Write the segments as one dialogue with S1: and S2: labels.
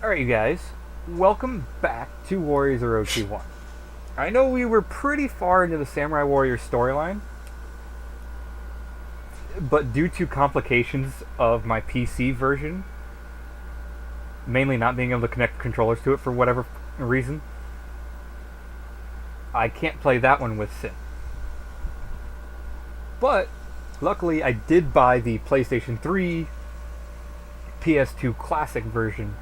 S1: Alright, you guys, welcome back to Warriors Orochi 1. I know we were pretty far into the Samurai Warrior storyline, but due to complications of my PC version, mainly not being able to connect controllers to it for whatever reason, I can't play that one with Sin. But, luckily I did buy the PlayStation 3 PS2 Classic version,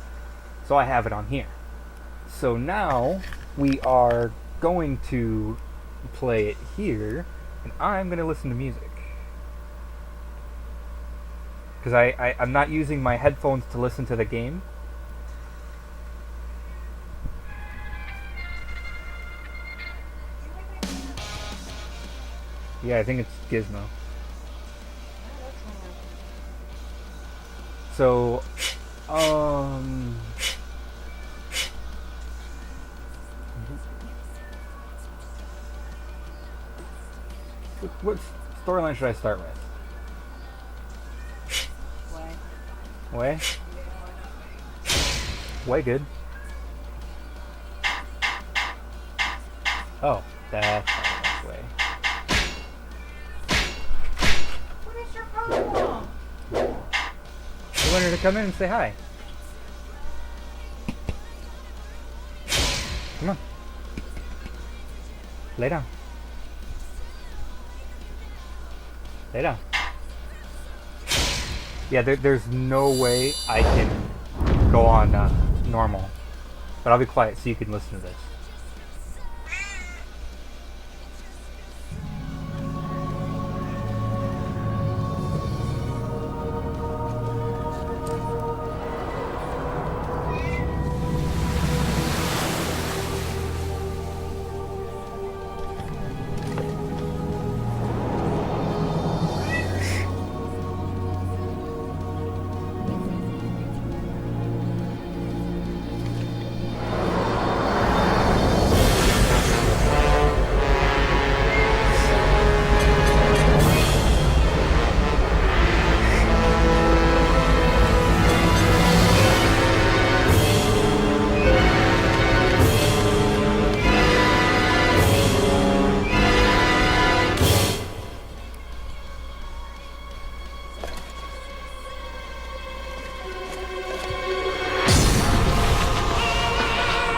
S1: so I have it on here. So now we are going to play it here, and I'm going to listen to music. Because I'm not using my headphones to listen to the game. Yeah, I think it's Gizmo. So, what storyline should I start with? Way? Way good. Oh, that's way.
S2: What is your problem?
S1: I wanted her to come in and say hi. Come on. Lay down. Lay down. Yeah, there's no way I can go on normal. But I'll be quiet so you can listen to this.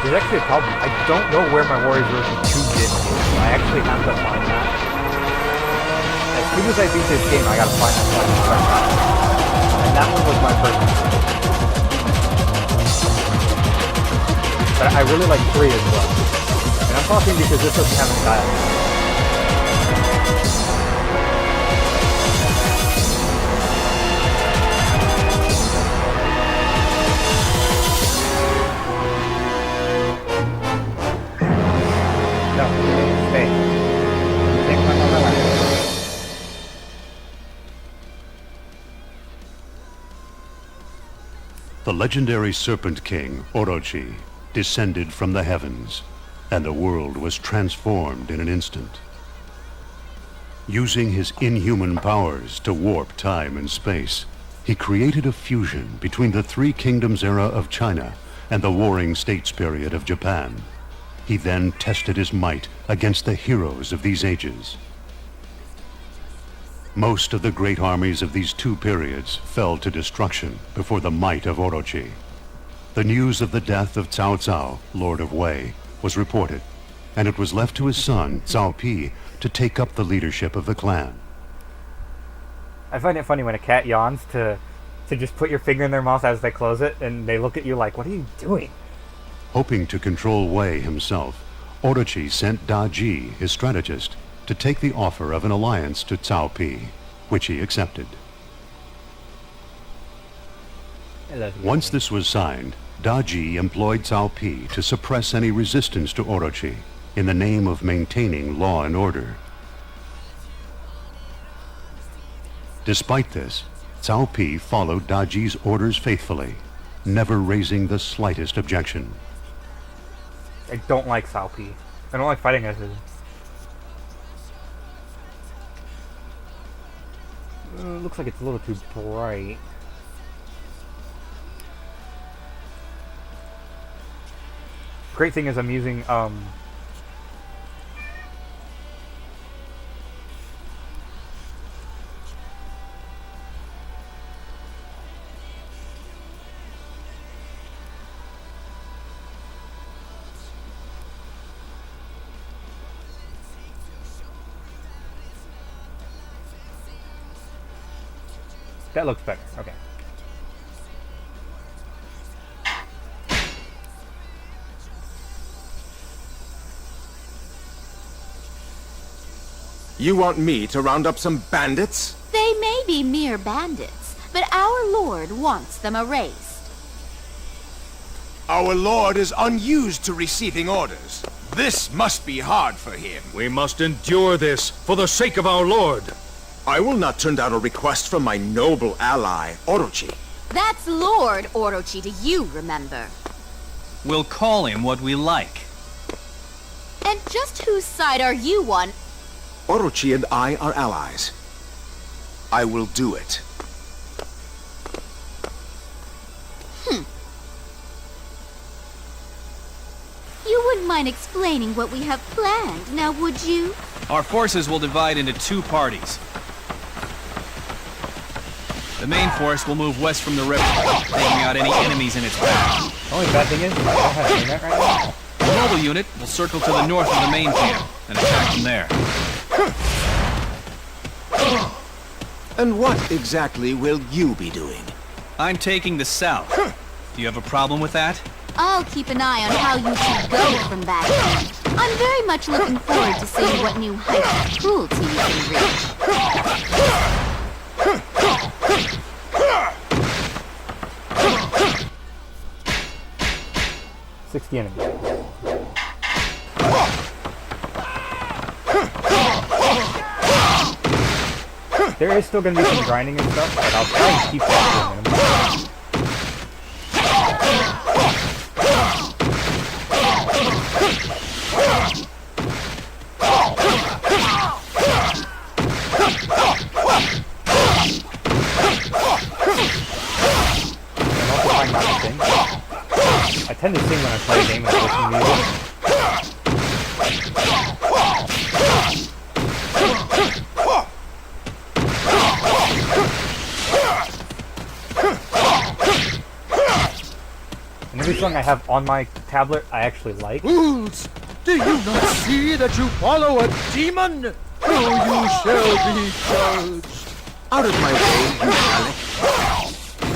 S1: There's actually a problem. I don't know where my Warriors Orochi 2 disc is, so I actually have to find that. As soon as I beat this game, I gotta find that fucking card. And that one was my first mistake. But I really like 3 as well. And I'm talking because this doesn't have any dialogue.
S3: The legendary Serpent King, Orochi, descended from the heavens, and the world was transformed in an instant. Using his inhuman powers to warp time and space, he created a fusion between the Three Kingdoms era of China and the Warring States period of Japan. He then tested his might against the heroes of these ages. Most of the great armies of these two periods fell to destruction before the might of Orochi. The news of the death of Cao Cao, Lord of Wei, was reported, and it was left to his son, Cao Pi, to take up the leadership of the clan.
S1: I find it funny when a cat yawns to just put your finger in their mouth as they close it, and they look at you like, what are you doing?
S3: Hoping to control Wei himself, Orochi sent Da Ji, his strategist, to take the offer of an alliance to Cao Pi, which he accepted. Once this was signed, Da Ji employed Cao Pi to suppress any resistance to Orochi in the name of maintaining law and order. Despite this, Cao Pi followed Da Ji's orders faithfully, never raising the slightest objection.
S1: I don't like Cao Pi. I don't like fighting as him. Looks like it's a little too bright. Great thing is I'm using that looks better. Okay.
S4: You want me to round up some bandits?
S5: They may be mere bandits, but our lord wants them erased.
S4: Our lord is unused to receiving orders. This must be hard for him.
S6: We must endure this for the sake of our lord.
S4: I will not turn down a request from my noble ally, Orochi.
S5: That's Lord Orochi to you, remember.
S7: We'll call him what we like.
S5: And just whose side are you on?
S4: Orochi and I are allies. I will do it.
S5: You wouldn't mind explaining what we have planned, now would you?
S7: Our forces will divide into two parties. The main force will move west from the river, taking out any enemies in its path.
S1: The only bad thing is I don't have internet right now.
S7: The mobile unit will circle to the north of the main camp and attack from there.
S4: And what exactly will you be doing?
S7: I'm taking the south. Do you have a problem with that?
S5: I'll keep an eye on how you two go from back then. I'm very much looking forward to seeing what new heights of cruelty you can reach.
S1: 60 enemies. There is still going to be some grinding and stuff, but I'll try and keep that to a minimum. I'm also trying not to sing. I tend to sing when I play a game and listen to music. And every song I have on my tablet, I actually like.
S6: Fools! Do you not see that you follow a demon? Oh, you shall be judged.
S4: Out of my way, you relic.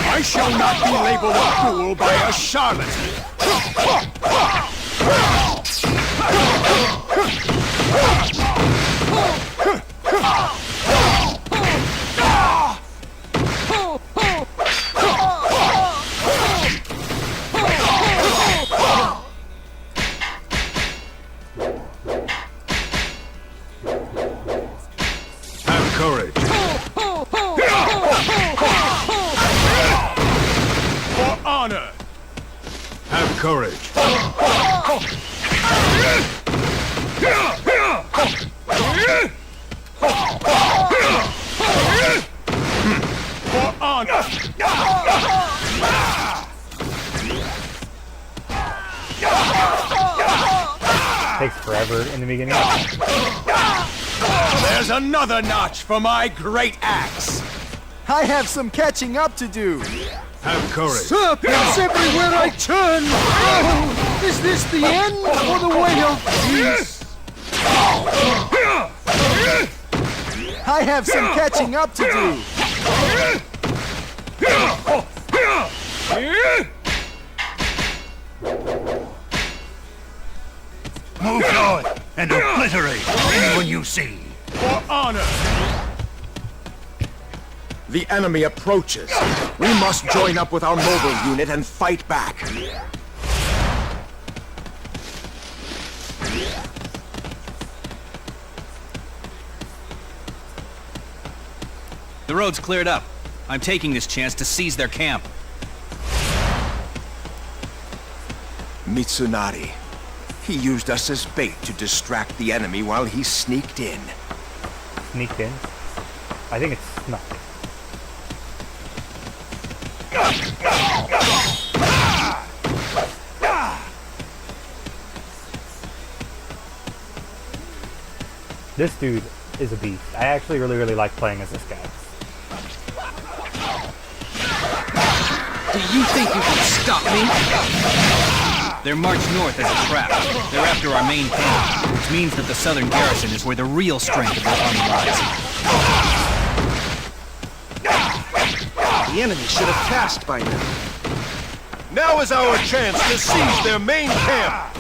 S4: I shall not be labeled a fool by a charlatan.
S6: Have courage.
S4: For honor.
S6: Have courage.
S4: For honor.
S1: Takes forever in the beginning.
S4: There's another notch for my great axe.
S8: I have some catching up to do.
S6: Have courage.
S8: Serpents everywhere I turn! Oh, is this the end or the way of peace? I have some catching up to do.
S3: Move north and obliterate anyone you see.
S4: For honor. The enemy approaches. We must join up with our mobile unit and fight back.
S7: The road's cleared up. I'm taking this chance to seize their camp.
S4: Mitsunari. He used us as bait to distract the enemy while he sneaked in.
S1: Sneaked in. I think it's snuck. This dude is a beast. I actually really like playing as this guy.
S7: Do you think you can stop me? They're marched north as a trap. They're after our main camp, which means that the southern garrison is where the real strength of their army lies.
S9: The enemy should have passed by now.
S4: Now is our chance to seize their main camp!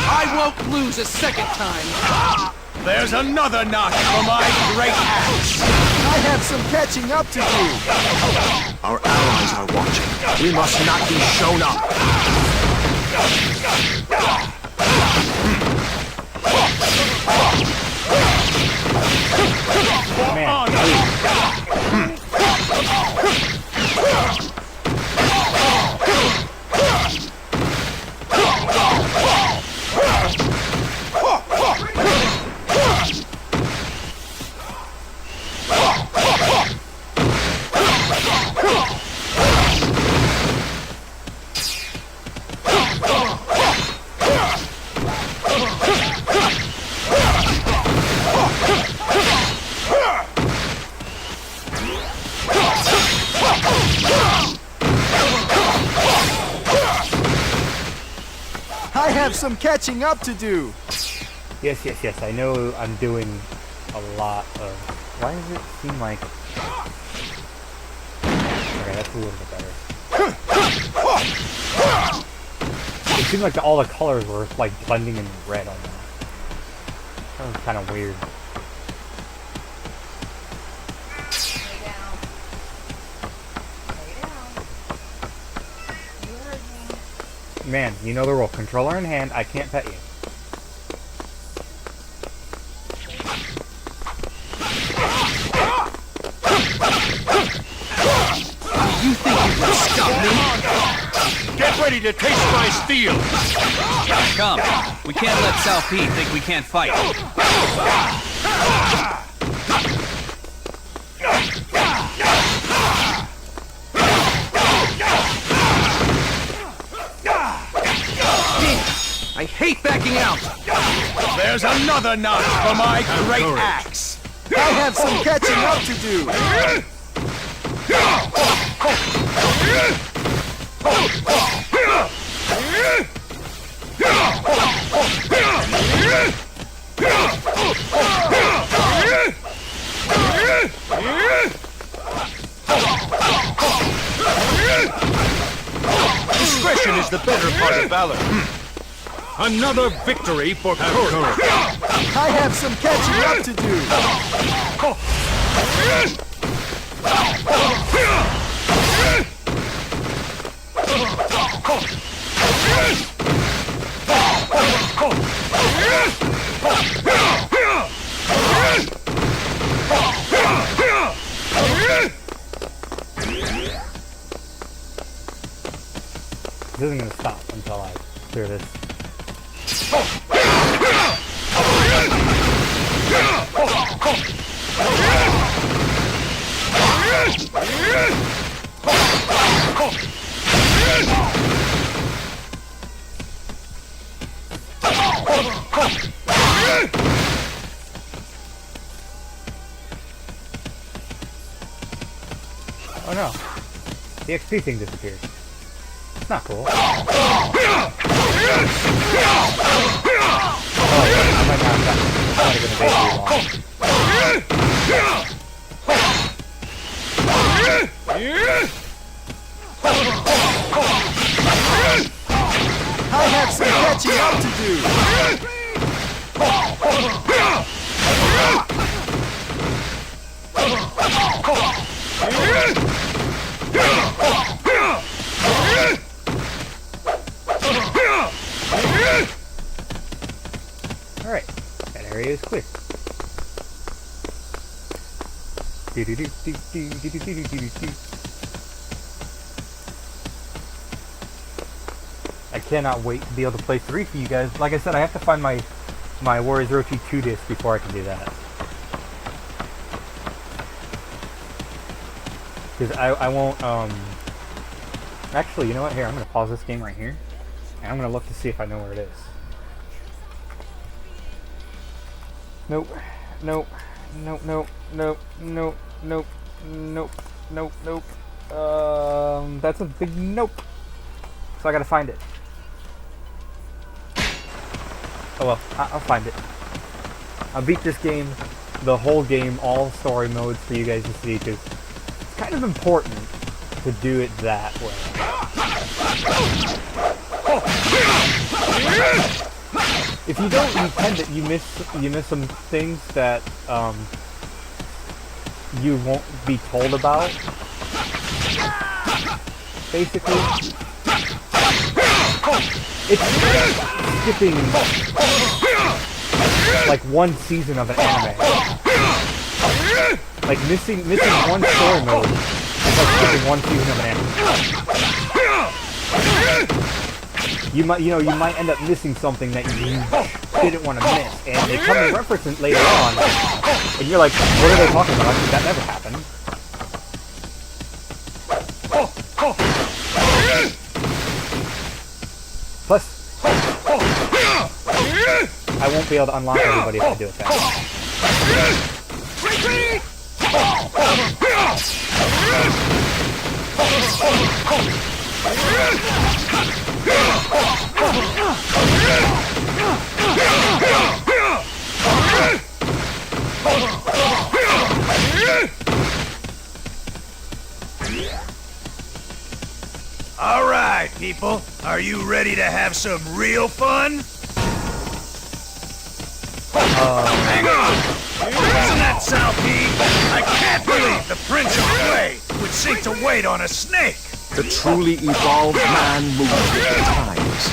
S9: I won't lose a second time.
S4: There's another notch for my great axe!
S8: I have some catching up to do.
S9: Our allies are watching. We must not be shown up.
S1: Man,
S8: I have some catching up to do.
S1: yes. I know I'm doing a lot of... Why does it seem like... Okay, that's a little bit better. It seemed like all the colors were like blending in red on that. That was kind of weird.
S2: Lay down. Lay down. You heard me.
S1: Man, you know the rule. Controller in hand, I can't pet you.
S7: Do you think you can stop me?
S4: Get ready to taste my steel!
S7: Come. We can't let South P think we can't fight.
S9: I hate backing out.
S4: There's another notch for my great axe!
S8: I have some catching up to do.
S4: Discretion is the better part of valor. Another victory for courage.
S8: I have some catching up to do.
S1: This isn't going to stop until I clear this. Oh no. The XP thing disappeared. It's not cool. Oh, I might not have been
S8: I have some catching up to do.
S1: Alright, that area is clear. I cannot wait to be able to play 3 for you guys. Like I said, I have to find my Warriors Orochi 2 disc before I can do that. Because I won't, actually, you know what? Here, I'm going to pause this game right here. And I'm going to look to see if I know where it is. Nope. Nope. Nope. Nope. Nope. Nope. Nope. Nope. Nope. Nope. That's a big nope. So I gotta find it. Oh well, I'll find it. I'll beat this game, the whole game, all story modes for you guys to see, because it's kind of important to do it that way. If you don't, you tend to, you miss some things that you won't be told about. Basically, it's skipping like one season of an anime. Like missing one story mode is like skipping one season of an anime. You might end up missing something that you didn't want to miss, and they come and reference it later on, and you're like, what are they talking about? That never happened. Plus, I won't be able to unlock everybody if I do it that
S4: All right, people. Are you ready to have some real fun? Hang on! Isn't that Southie? I can't believe the Prince of Wei would seek to wait on a snake!
S9: The truly evolved man moves with the times.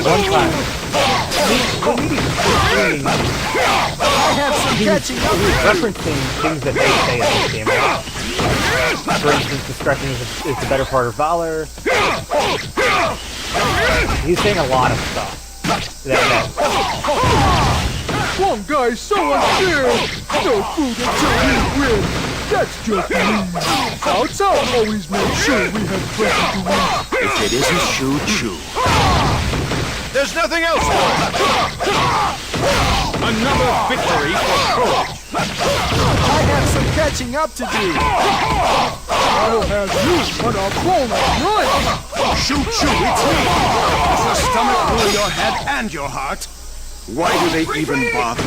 S1: one time.
S8: I have some catching up
S1: He's referencing things that they say in this game. For instance, discretion is the better part of valor. He's saying a lot of stuff.
S8: One guy's so unfair! No food until we win! That's just me! Cao Cao always made sure we had plenty to eat!
S9: If it isn't Shu Chu.
S4: There's nothing else for it! Another victory for courage!
S8: I have some catching up to do! I'll have you on a phone and run!
S4: Shu Chu, it's me! Does the stomach rule your head and your heart?
S9: Why do they even bother?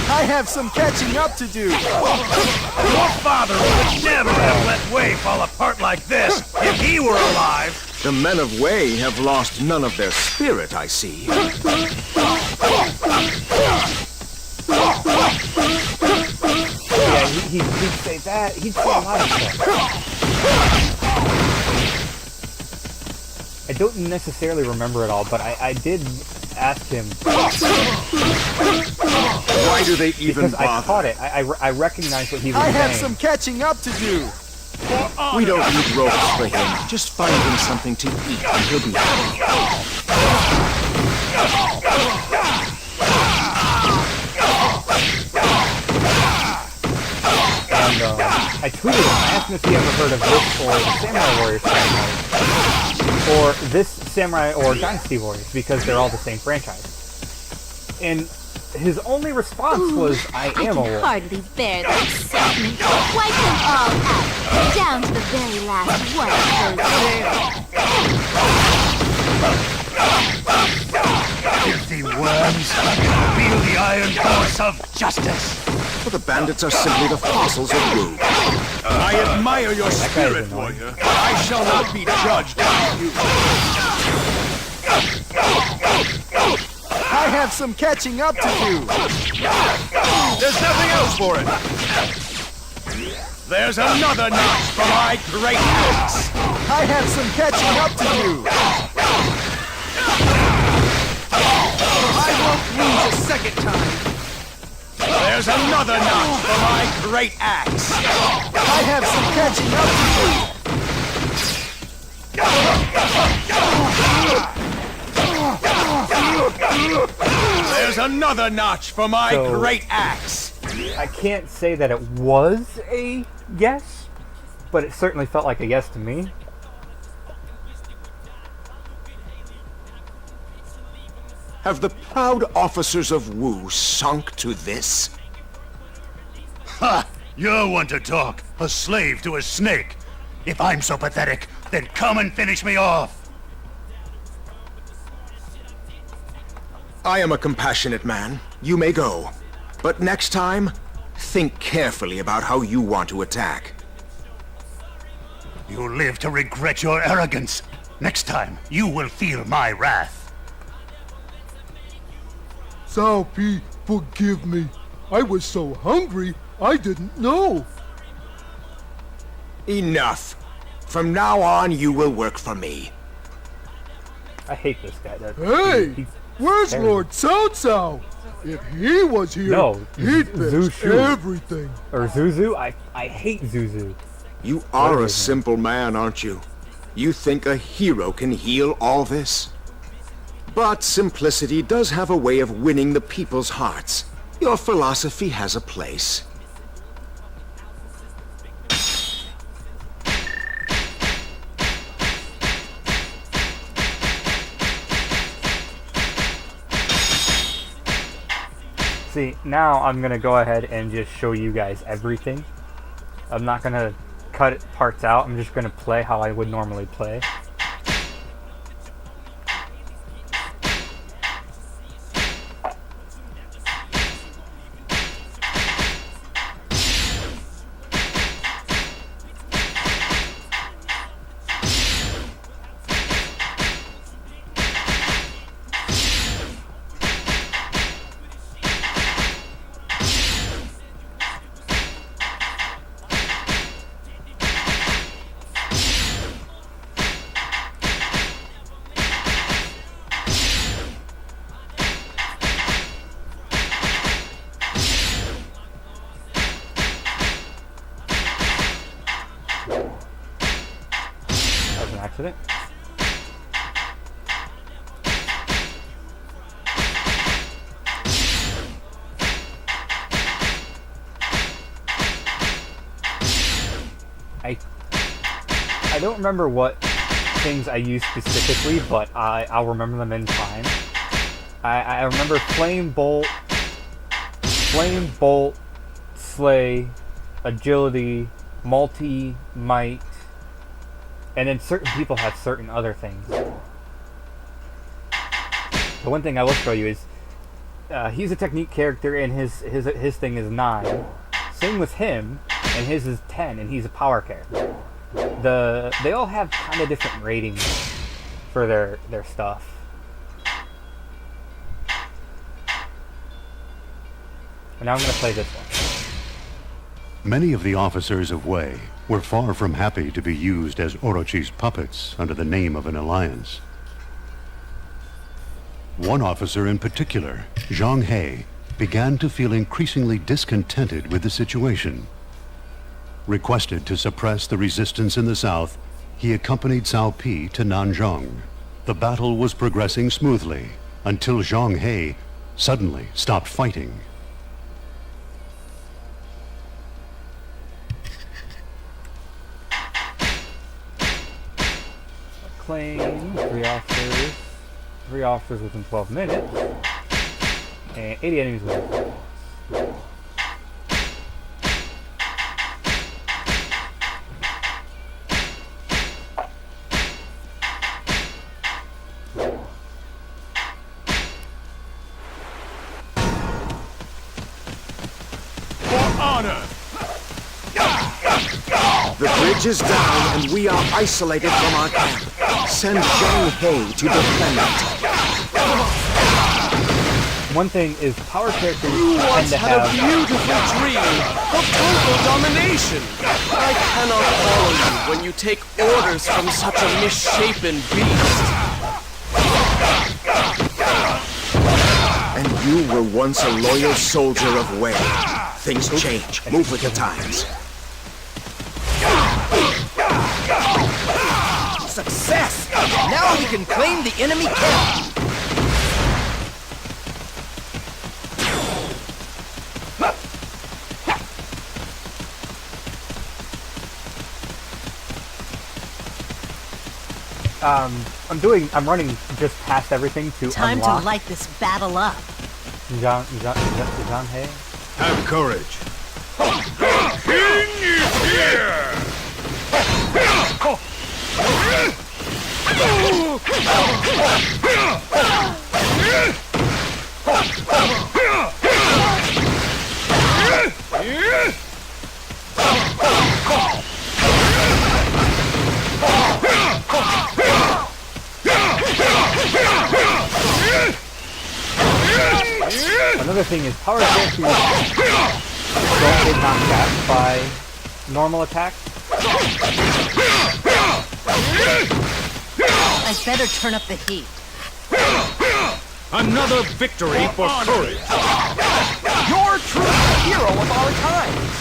S8: I have some catching up to do!
S4: Your father would never have let Wei fall apart like this if he were alive!
S9: The men of Wei have lost none of their spirit, I see.
S1: Yeah, he'd say that. He'd say a lot of stuff. I don't necessarily remember it all, but I did ask him.
S9: Why do they even
S1: Because I
S9: bother?
S1: caught it. I recognized what he was
S8: I
S1: saying.
S8: have some catching up to do!
S9: We don't need ropes for him. Just find him something to eat and he'll be happy.
S1: And I tweeted him. I asked him if he ever heard of this or the Samurai Warriors franchise, or this Samurai or Dynasty Warriors, because they're all the same franchise. And his only response was, I am a
S5: can
S1: wolf.
S5: hardly bear the excitement. Wipe them all out, down to the very last one of those
S4: Filthy worms! Feel the iron force of justice!
S9: For the bandits are simply the fossils of Wu.
S4: I admire your spirit,
S1: annoying.
S4: warrior. I shall not be judged by you.
S8: I have some catching up to do!
S4: There's nothing else for it. There's another notch for my great axe.
S8: I have some catching up to do!
S4: I won't lose a second time. There's another notch for my great axe.
S8: I have some catching up to do!
S4: There's another notch for my
S1: So-
S4: great axe.
S1: I can't say that it was a yes, but it certainly felt like a yes to me.
S9: Have the proud officers of Wu sunk to this?
S3: Ha! You're one to talk. A slave to a snake. If I'm so pathetic, then come and finish me off.
S9: I am a compassionate man. You may go. But next time, think carefully about how you want to attack.
S3: You'll live to regret your arrogance. Next time, you will feel my wrath.
S8: Cao Pi, forgive me. I was so hungry, I didn't know.
S9: Enough. From now on, you will work for me.
S1: I hate this guy.
S8: Hey!
S1: He's
S8: Where's
S1: terrible.
S8: Lord Cao Cao? If he was here,
S1: No,
S8: he'd fix
S1: Zushu.
S8: everything.
S1: Or Zuzu? I hate Zuzu.
S9: You are
S1: What
S9: a
S1: is it?
S9: simple man, aren't you? You think a hero can heal all this? But simplicity does have a way of winning the people's hearts. Your philosophy has a place.
S1: See, now I'm gonna go ahead and just show you guys everything. I'm not gonna cut parts out. I'm just gonna play how I would normally play. That was an accident. I don't remember what things I use specifically, but I'll remember them in time. I remember Flame Bolt, Slay, Agility, Multi-Might, and then certain people have certain other things. The one thing I will show you is he's a technique character and his thing is 9. Same with him, and his is 10, and he's a power character. They all have kind of different ratings for their stuff. And now I'm going to play this one.
S3: Many of the officers of Wei were far from happy to be used as Orochi's puppets under the name of an alliance. One officer in particular, Zhang He, began to feel increasingly discontented with the situation. Requested to suppress the resistance in the south, he accompanied Cao Pi to Nanzhong. The battle was progressing smoothly until Zhang He suddenly stopped fighting.
S1: Claim 3 officers within 12 minutes, and 80 enemies within 12 minutes.
S9: The bridge is down and we are isolated from our camp. Send Zhang He to defend it.
S1: One thing is power characters
S6: You
S1: tend
S6: once
S1: to
S6: had a
S1: have
S6: beautiful dream of total domination. I cannot follow you when you take orders from such a misshapen beast.
S9: And you were once a loyal soldier of Wei. Things change. Move with the times.
S6: Success! Now we can claim the enemy camp.
S1: I'm running just past everything to
S2: Time
S1: unlock.
S2: to light this battle up.
S1: Zhang He?
S4: Have courage. The king is here!
S1: Another thing is power characters don't get knocked back by normal attacks.
S2: I'd better turn up the heat.
S4: Another victory for courage.
S6: You're truly the hero of our times!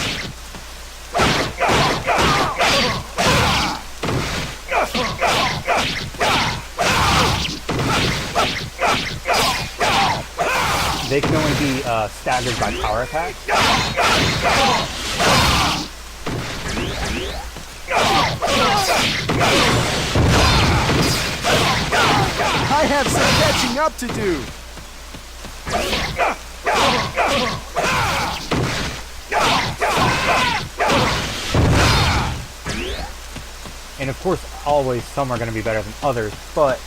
S1: They can only be staggered by power attacks.
S8: I have some catching up to do.
S1: And of course, always some are going to be better than others, but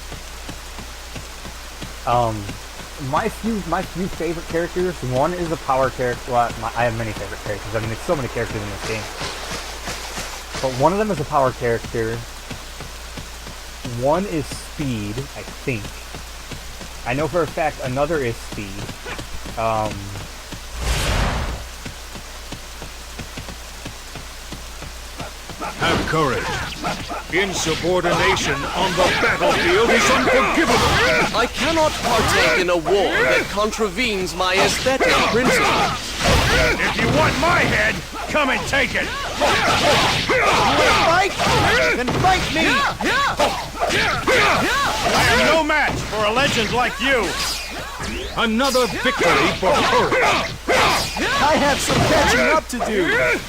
S1: my few favorite characters, one is a power character. Well, I have many favorite characters. I mean, there's so many characters in this game. But one of them is a power character. One is speed, I think. I know for a fact another is speed.
S4: Have courage. Insubordination on the battlefield is unforgivable.
S6: I cannot partake in a war that contravenes my aesthetic principles.
S4: If you want my head, come and take it.
S8: Fight? Then fight me!
S4: I am no match for a legend like you. Another victory for courage.
S8: I have some catching up to do.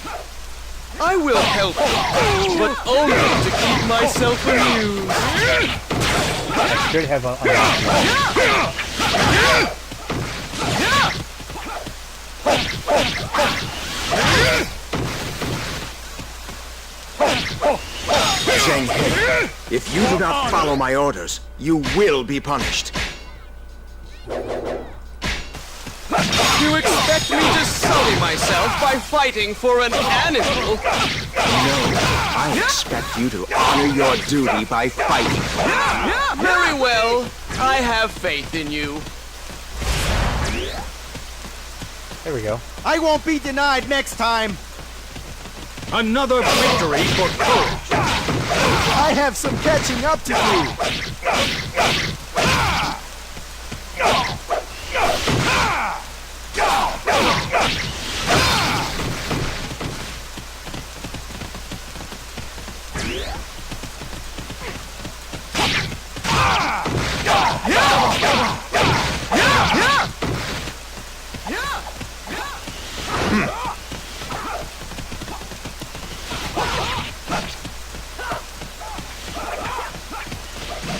S6: I will help you, but only to keep myself amused.
S1: I should have a
S9: Zhang He, if you do not follow my orders, you will be punished.
S6: You expect me to sully myself by fighting for an animal?
S9: No, I expect you to honor your duty by fighting.
S6: Very well. I have faith in you.
S1: There we go.
S8: I won't be denied next time.
S4: Another victory for courage.
S8: I have some catching up to do.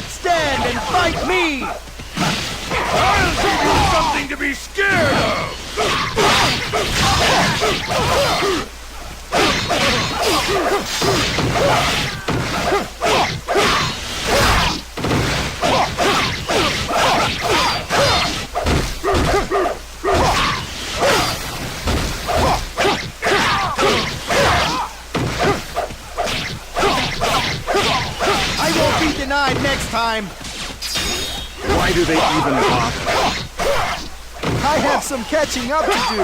S8: Stand and fight me!
S4: I'll give you something to be scared of.
S8: I won't be denied next time.
S9: Why do they even bother?
S8: I have some catching up to do.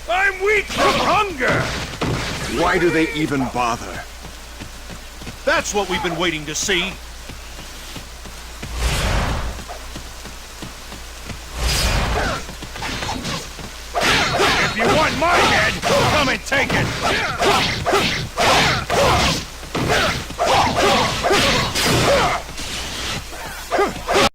S4: I'm weak from hunger.
S9: Why do they even bother?
S4: That's what we've been waiting to see. If you want my head, come and take it.